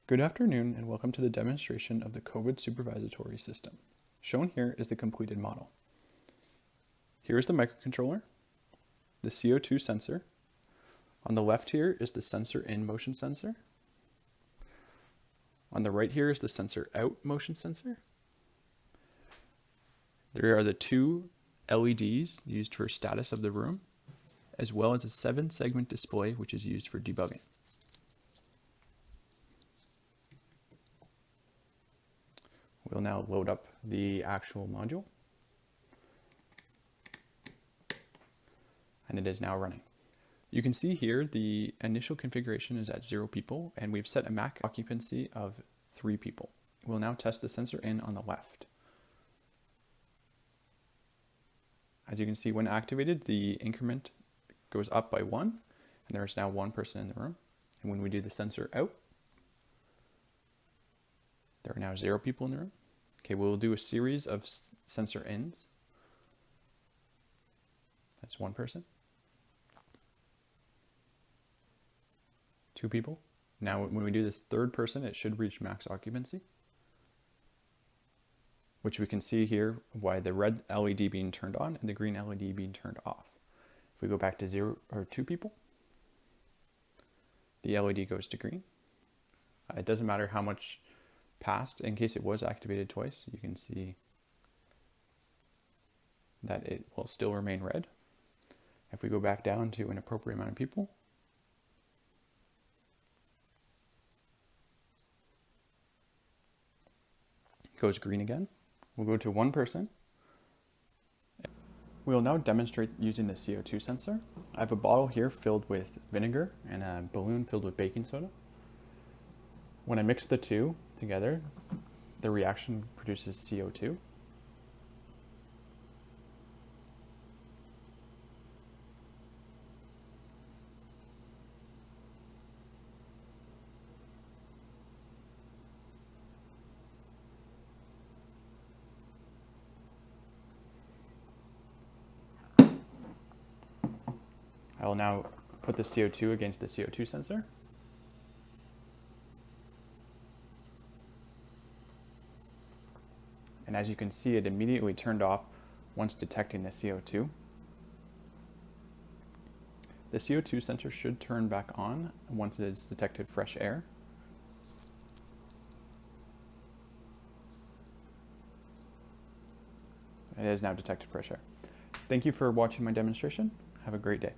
Good afternoon and welcome to the demonstration of the COVID Supervisory System. Shown here is the completed model. Here is the microcontroller, the CO2 sensor. On the left here is the sensor in motion sensor. On the right here is the sensor out motion sensor. There are the two LEDs used for status of the room, as well as a 7-segment display which is used for debugging. We'll now load up the actual module. And it is now running. You can see here the initial configuration is at 0 people, and we've set a max occupancy of 3 people. We'll now test the sensor in on the left. As you can see, when activated, the increment goes up by 1, and there is now 1 person in the room. And when we do the sensor out, there are now 0 people in the room. Okay, we'll do a series of sensor ins. That's 1 person. 2 people. Now when we do this 3rd person, it should reach max occupancy, which we can see here why the red LED being turned on and the green LED being turned off. If we go back to 0 or 2 people, the LED goes to green. It doesn't matter how much passed. In case it was activated twice, you can see that it will still remain red. If we go back down to an appropriate amount of people, it goes green again. We'll go to 1 person. We'll now demonstrate using the CO2 sensor. I have a bottle here filled with vinegar and a balloon filled with baking soda. When I mix the two together, the reaction produces CO2. I will now put the CO2 against the CO2 sensor. And as you can see, it immediately turned off once detecting the CO2. The CO2 sensor should turn back on once it has detected fresh air. It has now detected fresh air. Thank you for watching my demonstration. Have a great day.